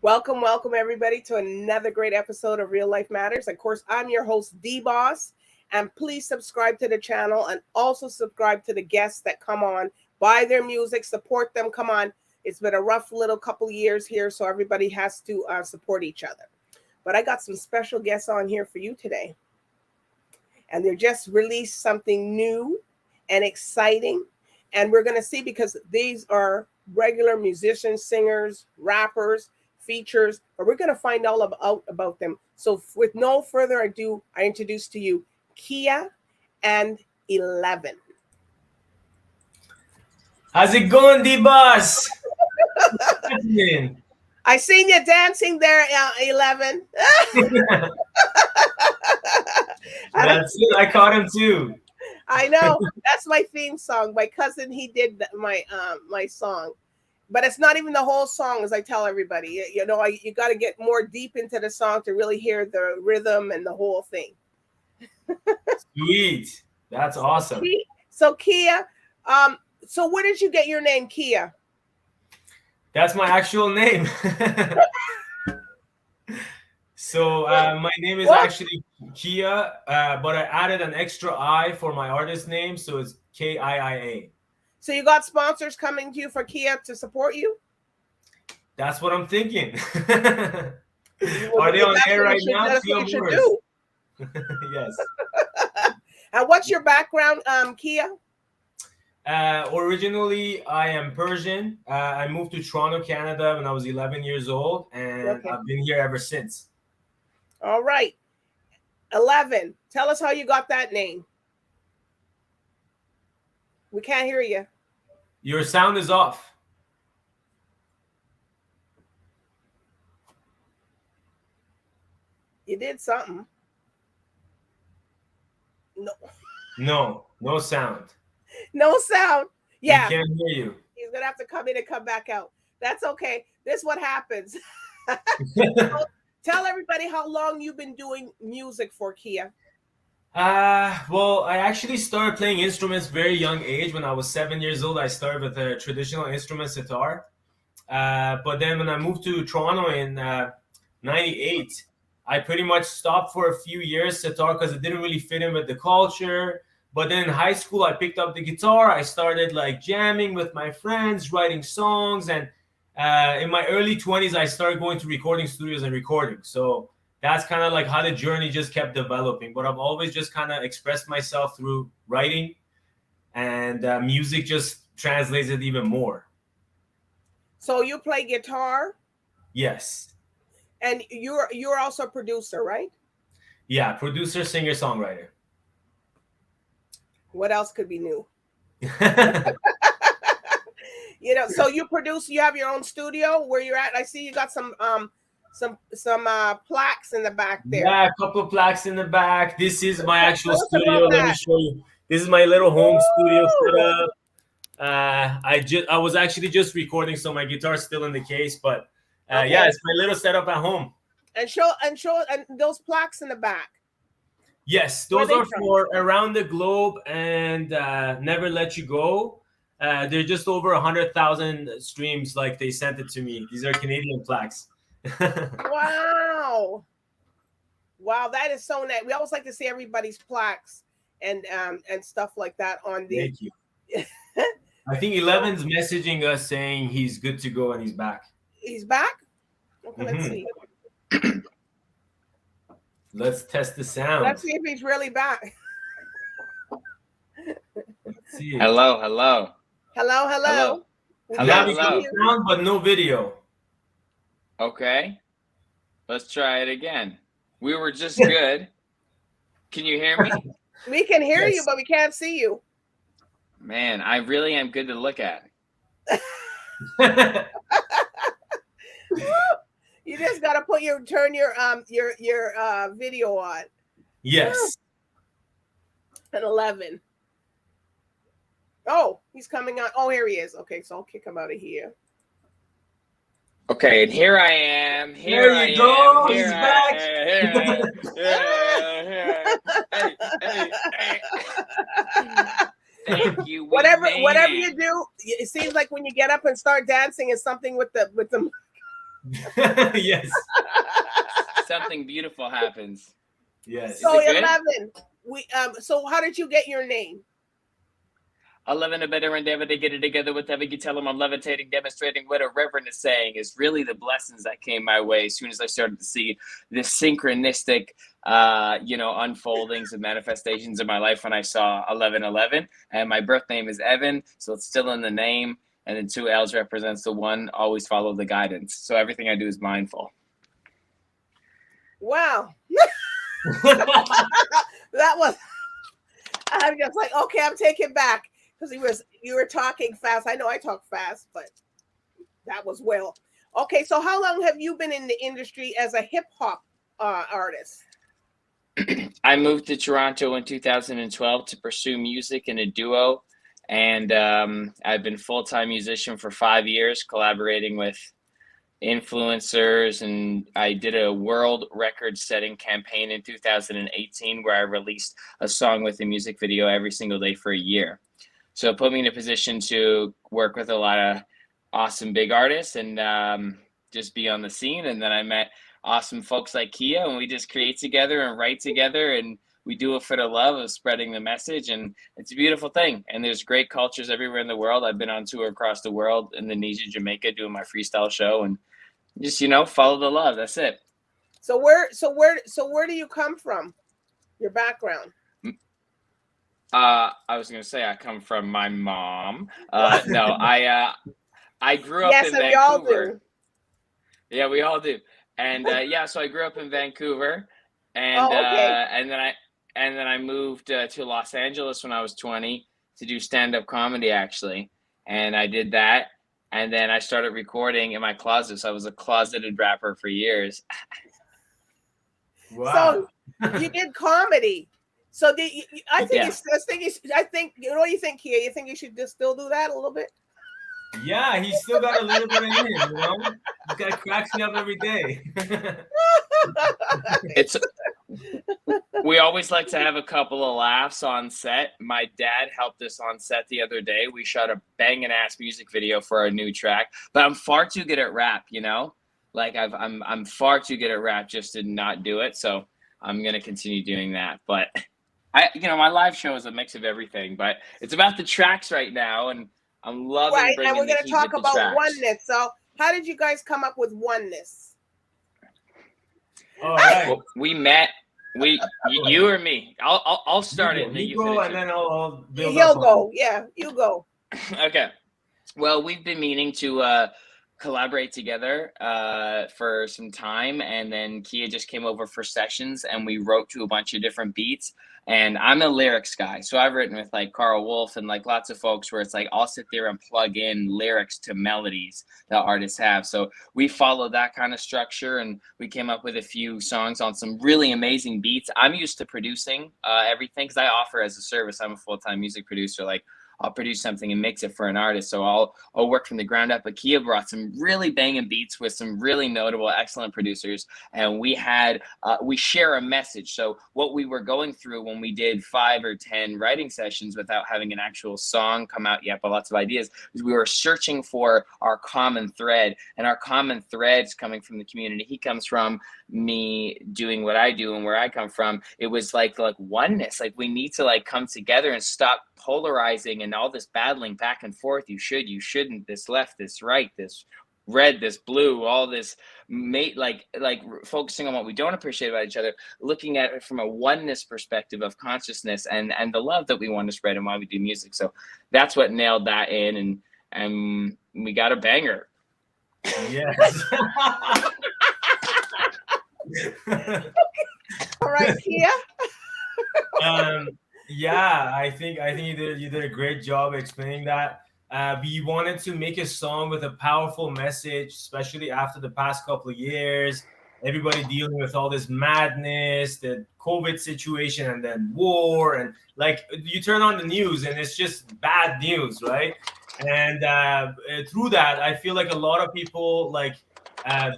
Welcome, welcome everybody to another great episode of Real Life Matters. Of course, I'm your host, DBoss, and please subscribe to the channel and also subscribe to the guests that come on, buy their music, support them. Come on. It's been a rough little couple years here, so everybody has to support each other. But I got some special guests on here for you today. And they just released something new and exciting. And we're going to see, because these are regular musicians, singers, rappers, features, but we're going to find all about them. So with no further ado, I introduce to you KIIA and 11. How's it going, DBoss? I seen you dancing there, 11. That's it. I caught him too. I know. That's my theme song. My cousin, he did my song. But it's not even the whole song, as I tell everybody. You know, you got to get more deep into the song to really hear the rhythm and the whole thing. Sweet. That's awesome. So KIIA, so where did you get your name, KIIA? That's my actual name. So my name is actually KIIA, but I added an extra I for my artist name, so it's KIIA. So you got sponsors coming to you for KIIA to support you? That's what I'm thinking. Are they on air right now? That's what you should do. Yes. And what's your background, KIIA? Originally, I am Persian. I moved to Toronto, Canada when I was 11 years old, and I've been here ever since. All right. 11. Tell us how you got that name. We can't hear you. Your sound is off. You did something. No sound. No sound. Yeah. We can't hear you. He's going to have to come in and come back out. That's okay. This is what happens. Tell everybody how long you've been doing music for, KIIA. Well, I actually started playing instruments very young age. When I was 7 years old, I started with a traditional instrument, sitar. But then when I moved to Toronto in 98, I pretty much stopped for a few years sitar because it didn't really fit in with the culture. But then in high school, I picked up the guitar. I started like jamming with my friends, writing songs. And in my early 20s, I started going to recording studios and recording. So that's kind of like how the journey just kept developing. But I've always just kind of expressed myself through writing, and music just translates it even more. So you play guitar? Yes. And you're also a producer, right? Yeah, producer, singer, songwriter. What else could be new? You know, so you produce, you have your own studio where you're at. I see you got some plaques in the back there. Yeah, a couple of plaques in the back. This is my actual studio. Let me show you. This is my little home studio setup. I was actually just recording, so my guitar's still in the case, but yeah, it's my little setup at home. And show those plaques in the back. Yes, those are for Around the Globe and Never Let You Go. They're just over 100,000 streams. Like, they sent it to me. These are Canadian plaques. Wow, that is so nice. We always like to see everybody's plaques and stuff like that on the. Thank you. I think 11's messaging us saying he's good to go and he's back. He's back? Okay, let's see. Let's test the sound. Let's see if he's really back. Let's see. Hello. Hello. Sound, but no video. Okay. Let's try it again. We were just good. Can you hear me? We can hear you, but we can't see you. Man, I really am good to look at. You just got to turn your video on. Yes. At 11. Oh, he's coming on. Oh, here he is. Okay, so I'll kick him out of here. Okay, and here I am. There you go. He's back. Thank you. Whatever you do, it seems like when you get up and start dancing, it's something with the. Yes. Something beautiful happens. Yes. So Is it good? 11. So how did you get your name? 11 a better endeavor to get it together with whatever you tell them. I'm levitating, demonstrating what a reverend is saying is really the blessings that came my way as soon as I started to see this synchronistic, unfoldings and manifestations in my life when I saw 1111. And my birth name is Evan, so it's still in the name. And then 2 L's represents the one. Always follow the guidance. So everything I do is mindful. Wow. That was, I'm just like, okay, I'm taking back. Because you were talking fast. I know I talk fast, but that was well. Okay, so how long have you been in the industry as a hip hop artist? I moved to Toronto in 2012 to pursue music in a duo. And I've been full-time musician for 5 years, collaborating with influencers. And I did a world record-setting campaign in 2018 where I released a song with a music video every single day for a year. So it put me in a position to work with a lot of awesome big artists and just be on the scene. And then I met awesome folks like KIIA, and we just create together and write together, and we do it for the love of spreading the message. And it's a beautiful thing. And there's great cultures everywhere in the world. I've been on tour across the world, Indonesia, Jamaica, doing my freestyle show, and just, follow the love. That's it. So where do you come from? Your background? I was gonna say I come from my mom. No, I grew up in Vancouver. We all do. Yeah, we all do. And so I grew up in Vancouver, and okay. and then I moved to Los Angeles when I was 20 to do stand-up comedy, actually. And I did that, and then I started recording in my closet. So I was a closeted rapper for years. Wow. So you did comedy. So I think you know what you think, KIIA? You think you should just still do that a little bit? Yeah, he's still got a little bit in him, This guy cracks me up every day. We always like to have a couple of laughs on set. My dad helped us on set the other day. We shot a banging ass music video for our new track, but I'm far too good at rap, Like I'm far too good at rap just to not do it. So I'm gonna continue doing that, but. My live show is a mix of everything, but it's about the tracks right now, and I'm loving bringing the heat. And we're going to talk about tracks. Oneness. So, how did you guys come up with Oneness? All right. Well, we met. You or me? I'll start it, and then you go, finish and it. then I'll build He'll up go. Yeah, you go. Okay. Well, we've been meaning to collaborate together for some time, and then KIIA just came over for sessions, and we wrote to a bunch of different beats. And I'm a lyrics guy, so I've written with like Carl Wolf and like lots of folks where it's like I'll sit there and plug in lyrics to melodies that artists have. So we followed that kind of structure, and we came up with a few songs on some really amazing beats. I'm used to producing everything because I offer as a service. I'm a full-time music producer. Like I'll produce something and mix it for an artist. So I'll work from the ground up. But KIIA brought some really banging beats with some really notable, excellent producers. And we share a message. So what we were going through when we did 5 or 10 writing sessions without having an actual song come out yet, but lots of ideas, is we were searching for our common thread. And our common thread's coming from the community. He comes from me doing what I do and where I come from. It was like oneness. Like we need to like come together and stop polarizing and all this battling back and forth. You should, you shouldn't, this left, this right, this red, this blue, all this like focusing on what we don't appreciate about each other, looking at it from a oneness perspective of consciousness and the love that we want to spread and why we do music. So that's what nailed that in, and we got a banger. Yes. All right, KIIA. Yeah, I think you did a great job explaining that. We wanted to make a song with a powerful message, especially after the past couple of years. Everybody dealing with all this madness, the COVID situation, and then war, and like you turn on the news and it's just bad news, right? And through that, I feel like a lot of people like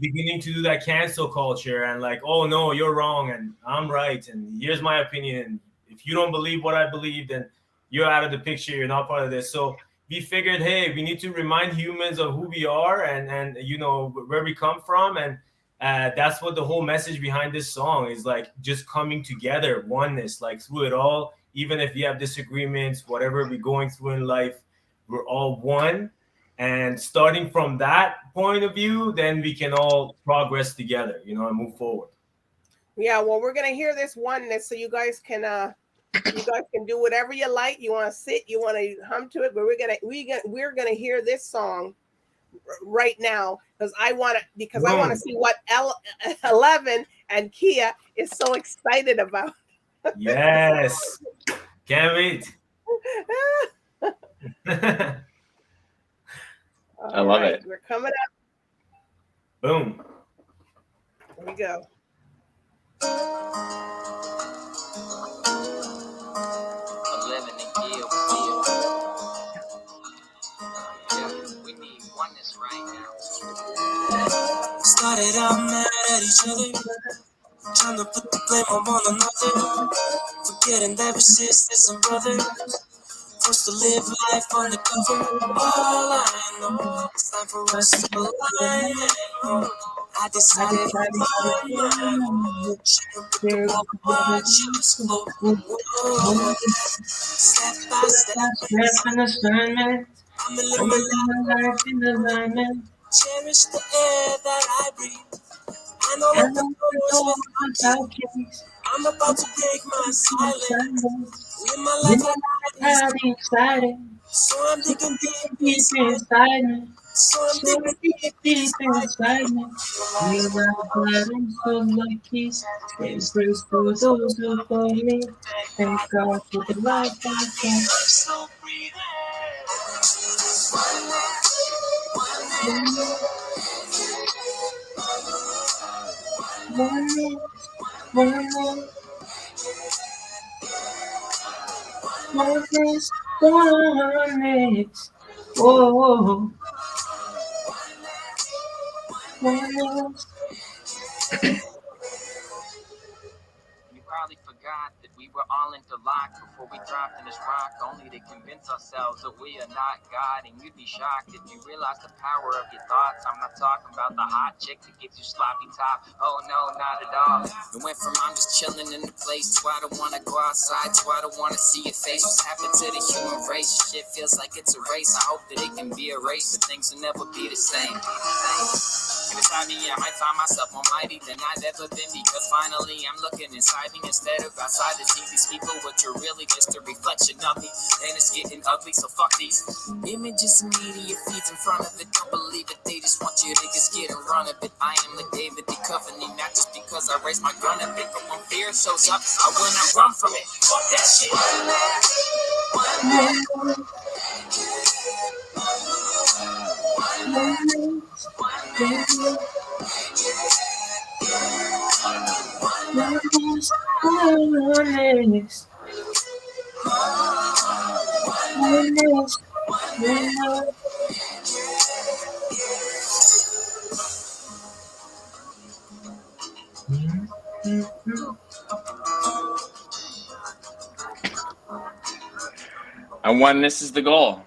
beginning to do that cancel culture and like, oh no, you're wrong and I'm right, and here's my opinion. If you don't believe what I believe, then you're out of the picture. You're not part of this. So we figured, hey, we need to remind humans of who we are and you know where we come from, and that's what the whole message behind this song is, like just coming together, oneness, like through it all. Even if we have disagreements, whatever we're going through in life, we're all one. And starting from that point of view, then we can all progress together, you know, and move forward. Yeah, well, we're gonna hear this oneness, so you guys can do whatever you like. You want to sit, you want to hum to it, but we're gonna hear this song right now because I want to see what 11 and KIIA is so excited about. Yes, can't wait. I love it. We're coming up. Boom. Here we go. 11 and KIIA. We need oneness right now. Started out mad at each other, trying to put the blame on one another, forgetting that we're sisters and brothers. Forced to live life on the cover. All I know, it's time for us to align. I decided to find step by step, in assignment. I'm living my life in alignment. Cherish the air that I breathe. I know what the doors without keys. I'm about to break my silence. Live my life like exciting. so I'm digging deep inside me. So I'm digging deep inside me. We are glad and so lucky. It's grace for those who follow me. Thank God for the life I have. So Oneness. Oh, oneness. You probably forgot that we were all interlocked before we dropped in this rock, only to convince ourselves that we are not God. And you'd be shocked if you realize the power of your thoughts. I'm not talking about the hot chick that gets you sloppy top. Oh no, not at all. It went from I'm just chilling in the place to I don't want to go outside to I don't want to see your face. What's happened to the human race? Shit feels like it's a race. I hope that it can be a race, but things will never be the same. Inside me, I might find myself more mighty than I've ever been, because finally I'm looking inside me instead of outside to see these people, but you're really just a reflection of me, and it's getting ugly, so fuck these images and media feeds in front of it. Don't believe it, they just want you to get scared and run a bit. I am like David, the covenant, not just because I raised my gun a bit, but when fear shows up, I will not run from it. Fuck that shit. And oneness is the goal.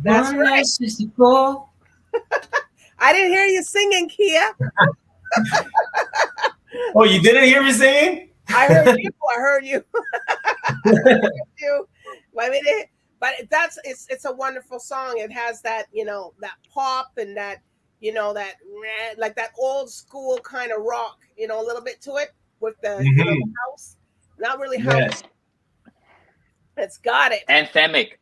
That's right. Is the goal. I didn't hear you singing, KIIA. Oh, you didn't hear me singing? I heard you. I heard you. But it's a wonderful song. It has that, you know, that pop and that, you know, that like that old school kind of rock, you know, a little bit to it with the, you know, the house. Not really house. Yes. It's got it. Anthemic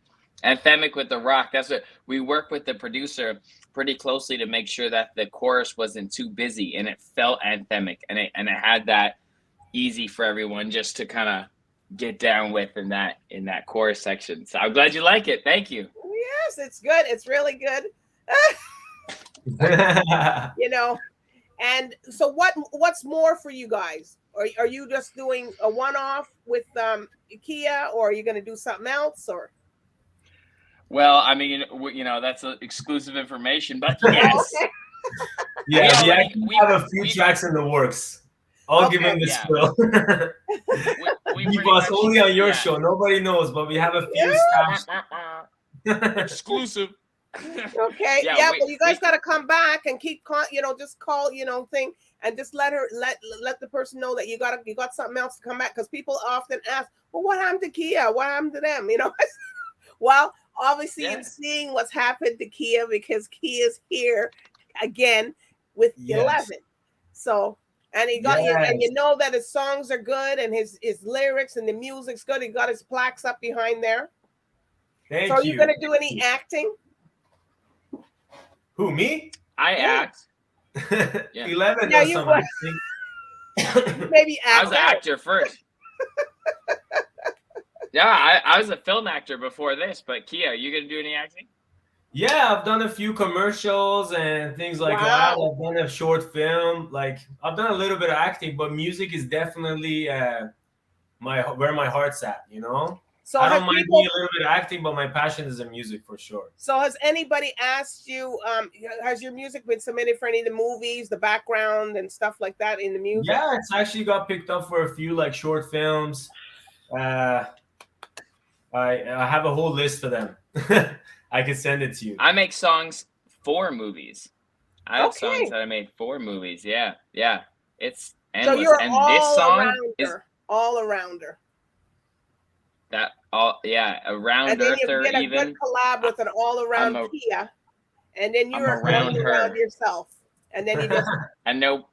with the rock. That's what we work with the producer pretty closely to make sure that the chorus wasn't too busy and it felt anthemic and it had that easy for everyone just to kind of get down with in that chorus section. So I'm glad you like it. Thank you. Yes, it's good. It's really good. You know, and so what's more for you guys? Are you just doing a one-off with KIIA, or are you going to do something else, or? Well, I mean, you know, that's exclusive information, but yes. We have a few tracks in the works. I'll give him the spill. we pretty DBoss much only on your yeah. show. Nobody knows, but we have a few stashed. Exclusive. Okay, yeah, but you guys got to come back and keep just call thing, and just let the person know that you got something else to come back, because people often ask, well, what happened to KIIA? What happened to them? Well, obviously you're seeing what's happened to KIIA, because KIIA's here again with 11. So, and he got and you know that his songs are good, and his lyrics and the music's good. He got his plaques up behind there. Thank so are you. you gonna do any acting? Who, me? I act. 11 Yeah, does you some would. acting. Maybe act. I was an actor first. Yeah, I was a film actor before this, but KIIA, you gonna do any acting? Yeah, I've done a few commercials and things like that. I've done a short film. Like, I've done a little bit of acting, but music is definitely where my heart's at, So I don't mind doing a little bit of acting, but my passion is in music for sure. So has anybody asked you, has your music been submitted for any of the movies, the background and stuff like that in the music? Yeah, it's actually got picked up for a few like short films. I have a whole list of them. I can send it to you. I make songs for movies. I have songs that I made for movies. Yeah. It's endless. So you're and this song is all-arounder. A-rounder. And then you get a good collab with an all-around KIIA, and then you're around yourself. And then you just and no,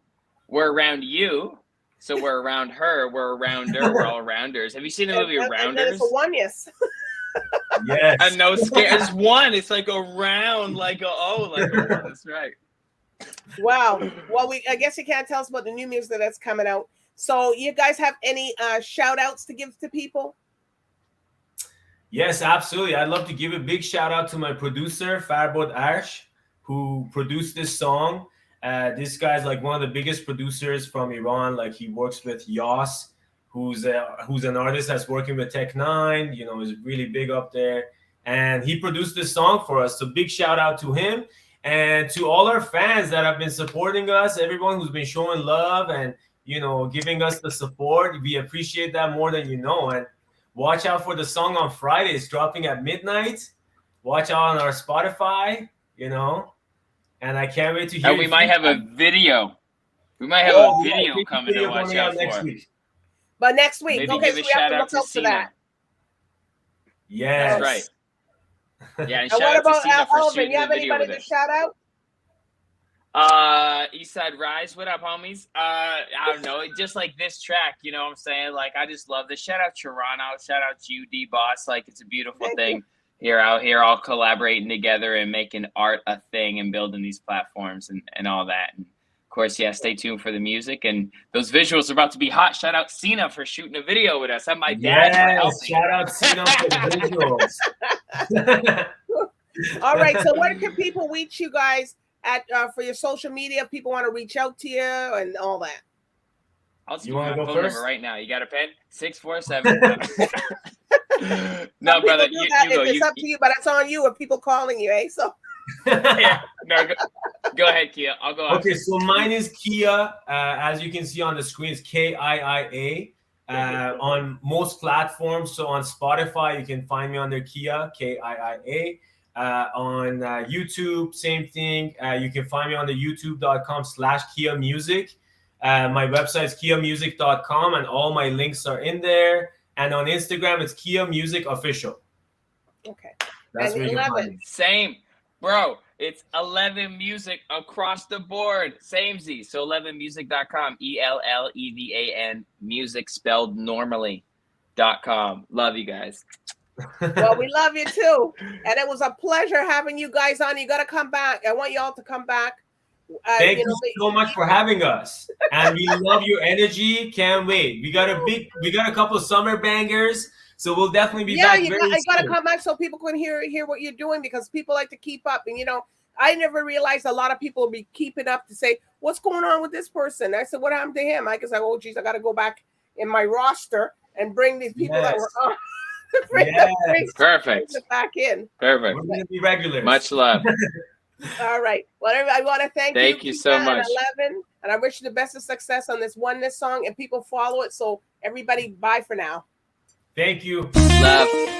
we're around you. So we're around her. We're around her. We're all rounders. Have you seen the movie Rounders? And then it's a oneness. Yes. And no scare. It's one. It's like a round, like a one. That's right. Wow. Well, I guess you can't tell us about the new music that's coming out. So you guys have any shout outs to give to people? Yes, absolutely. I'd love to give a big shout out to my producer, Farbod Arsh, who produced this song. This guy's like one of the biggest producers from Iran. Like, he works with Yas, who's an artist that's working with Tech Nine, is really big up there. And he produced this song for us. So big shout out to him, and to all our fans that have been supporting us, everyone who's been showing love and, giving us the support. We appreciate that more than you know. And watch out for the song on Friday. It's dropping at midnight. Watch out on our Spotify, and I can't wait to hear. And we might have a video. We might have a video coming to watch out for. Next week. But next week, maybe okay, give so a we have shout to out look to out for Cena. that. Yes. That's right. Yeah, and And shout what out to about Cena for Elvin? shooting You the have video anybody with to us. shout out? Eastside Rise, what up, homies? I don't know, just like this track, you know what I'm saying? Like, I just love this. Shout out Toronto, shout out to you, DBoss. Like, it's a beautiful thing. You're out here all collaborating together and making art a thing and building these platforms and all that. And of course, yeah, stay tuned for the music, and those visuals are about to be hot. Shout out Cena for shooting a video with us. And my dad for helping. Shout out Cena for the visuals. All right, so where can people reach you guys at for your social media? If people want to reach out to you and all that. I'll just You give wanna my go phone first? number right now. You got a pen? 647. No, brother, you go. It's up to you, but it's on you if people calling you, eh? So yeah, no, go ahead, KIIA. I'll go. Okay, so mine is KIIA. As you can see on the screen, it's KIIA on most platforms. So on Spotify, you can find me under KIIA, KIIA. On YouTube, same thing. You can find me on the youtube.com/KIIA Music. My website is KIIAmusic.com, and all my links are in there. And on Instagram, it's KIIA Music Official. okay. That's And where you can 11. find me. Same, bro. It's 11 Music across the board. Same Z. So 11music.com. ELLEVAN. Music spelled normally.com. Love you guys. Well, we love you too, and it was a pleasure having you guys on. You got to come back. I want you all to come back. Thank you so much for having us, and we love your energy. Can't wait. We got a couple of summer bangers, so we'll definitely be back. You got to come back so people can hear what you're doing, because people like to keep up. And I never realized a lot of people will be keeping up to say, what's going on with this person? I said, what happened to him? I guess oh geez, I got to go back in my roster and bring these people that were on. Perfect. Back in. Perfect. We're going to be regulars. Much love. All right. Well, I want to thank you. Thank you so much. 11, and I wish you the best of success on this Oneness song, and people follow it so Everybody, bye for now. Thank you. Love.